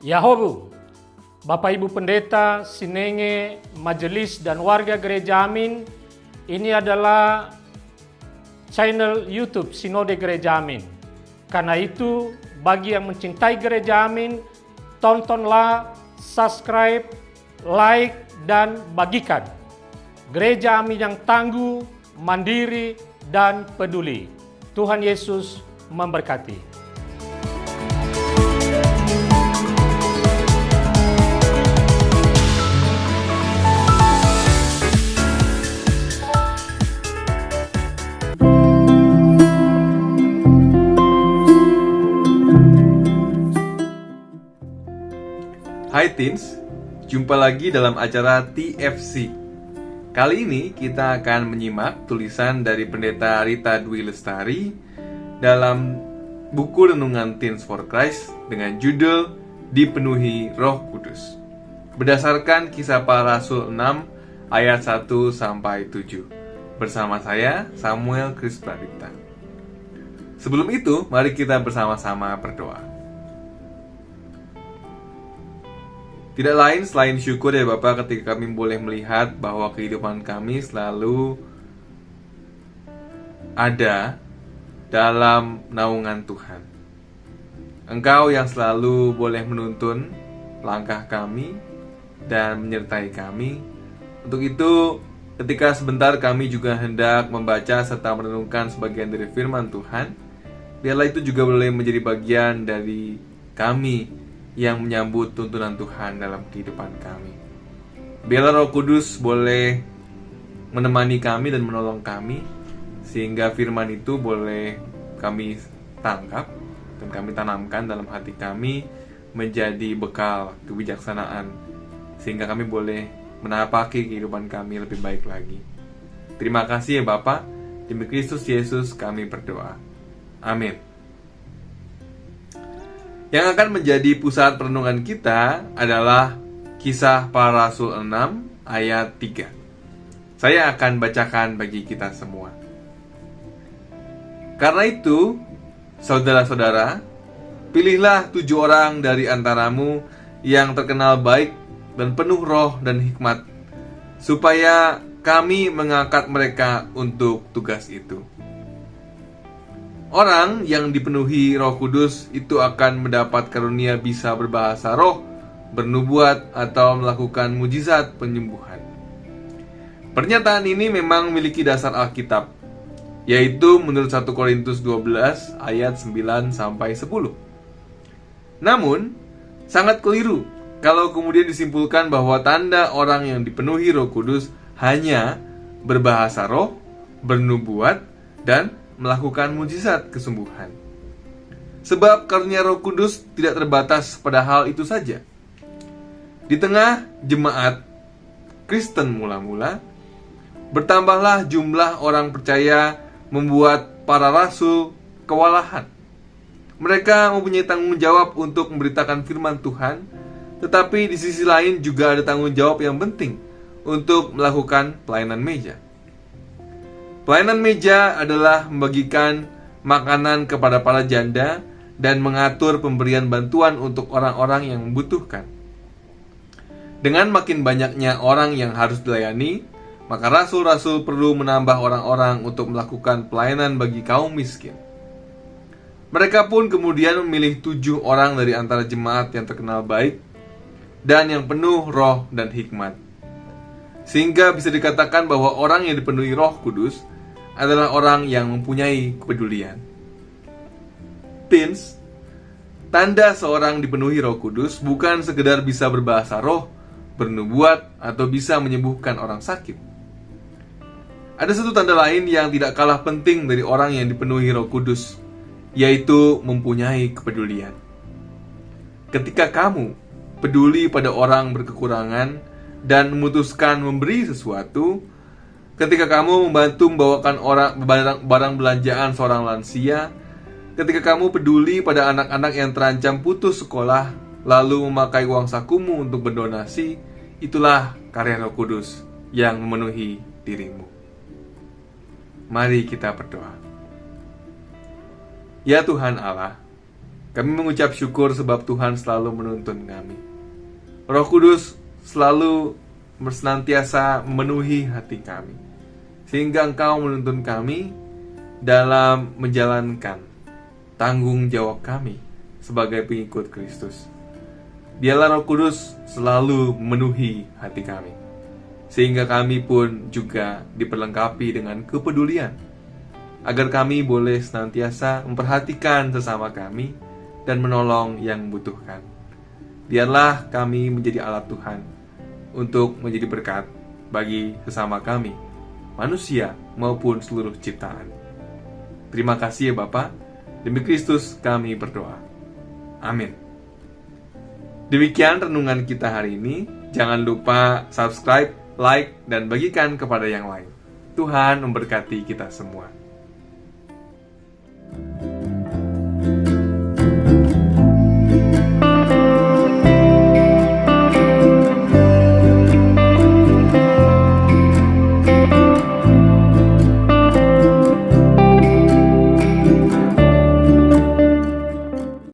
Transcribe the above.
Yahobu, Bapak Ibu Pendeta, Sinenge, Majelis dan warga Gereja Amin, ini adalah channel YouTube Sinode Gereja Amin. Karena itu, bagi yang mencintai Gereja Amin, tontonlah, subscribe, like, dan bagikan. Gereja Amin yang tangguh, mandiri, dan peduli. Tuhan Yesus memberkati. Hai Teens, jumpa lagi dalam acara TFC. Kali ini kita akan menyimak tulisan dari Pendeta Rita Dwi Lestari dalam buku Renungan Teens for Christ dengan judul Dipenuhi Roh Kudus, berdasarkan Kisah Para Rasul 6 ayat 1-7. Bersama saya, Samuel Chris Pradipta. Sebelum itu, mari kita bersama-sama berdoa. Tidak lain selain syukur ya Bapak ketika kami boleh melihat bahwa kehidupan kami selalu ada dalam naungan Tuhan. Engkau yang selalu boleh menuntun langkah kami dan menyertai kami. Untuk itu, ketika sebentar kami juga hendak membaca serta merenungkan sebagian dari firman Tuhan, biarlah itu juga boleh menjadi bagian dari kami yang menyambut tuntunan Tuhan dalam kehidupan kami. Biarlah Roh Kudus boleh menemani kami dan menolong kami, sehingga firman itu boleh kami tangkap dan kami tanamkan dalam hati kami menjadi bekal kebijaksanaan, sehingga kami boleh menapaki kehidupan kami lebih baik lagi. Terima kasih ya Bapa. Demi Kristus Yesus kami berdoa. Amin. Yang akan menjadi pusat perenungan kita adalah Kisah Para Rasul 6 ayat 3. Saya akan bacakan bagi kita semua. Karena itu, saudara-saudara, pilihlah 7 orang dari antaramu yang terkenal baik dan penuh roh dan hikmat, supaya kami mengangkat mereka untuk tugas itu. Orang yang dipenuhi Roh Kudus itu akan mendapat karunia bisa berbahasa roh, bernubuat, atau melakukan mujizat penyembuhan. Pernyataan ini memang memiliki dasar Alkitab, yaitu menurut 1 Korintus 12 ayat 9-10. Namun, sangat keliru kalau kemudian disimpulkan bahwa tanda orang yang dipenuhi Roh Kudus hanya berbahasa roh, bernubuat, dan melakukan mujizat kesembuhan. Sebab karunia Roh Kudus tidak terbatas pada hal itu saja. Di tengah jemaat Kristen mula-mula, bertambahlah jumlah orang percaya membuat para rasul kewalahan. Mereka mempunyai tanggung jawab untuk memberitakan firman Tuhan, tetapi di sisi lain juga ada tanggung jawab yang penting untuk melakukan pelayanan meja. Pelayanan meja adalah membagikan makanan kepada para janda dan mengatur pemberian bantuan untuk orang-orang yang membutuhkan. Dengan makin banyaknya orang yang harus dilayani, maka rasul-rasul perlu menambah orang-orang untuk melakukan pelayanan bagi kaum miskin. Mereka pun kemudian memilih 7 orang dari antara jemaat yang terkenal baik dan yang penuh roh dan hikmat, sehingga bisa dikatakan bahwa orang yang dipenuhi Roh Kudus adalah orang yang mempunyai kepedulian. Teens, tanda seorang dipenuhi Roh Kudus bukan sekedar bisa berbahasa roh, bernubuat, atau bisa menyembuhkan orang sakit. Ada satu tanda lain yang tidak kalah penting dari orang yang dipenuhi Roh Kudus, yaitu mempunyai kepedulian. Ketika kamu peduli pada orang berkekurangan dan memutuskan memberi sesuatu, ketika kamu membantu membawakan barang belanjaan seorang lansia, ketika kamu peduli pada anak-anak yang terancam putus sekolah, lalu memakai uang sakumu untuk berdonasi, itulah karya Roh Kudus yang memenuhi dirimu. Mari kita berdoa. Ya Tuhan Allah, Kami mengucap syukur sebab Tuhan selalu menuntun kami. Roh Kudus selalu senantiasa memenuhi hati kami, sehingga Engkau menuntun kami dalam menjalankan tanggung jawab kami sebagai pengikut Kristus. Biarlah Roh Kudus selalu memenuhi hati kami, sehingga kami pun juga diperlengkapi dengan kepedulian, agar kami boleh senantiasa memperhatikan sesama kami dan menolong yang membutuhkan. Biarlah kami menjadi alat Tuhan untuk menjadi berkat bagi sesama kami, manusia maupun seluruh ciptaan. Terima kasih ya Bapa. Demi Kristus kami berdoa. Amin. Demikian renungan kita hari ini. Jangan lupa subscribe, like, dan bagikan kepada yang lain. Tuhan memberkati kita semua.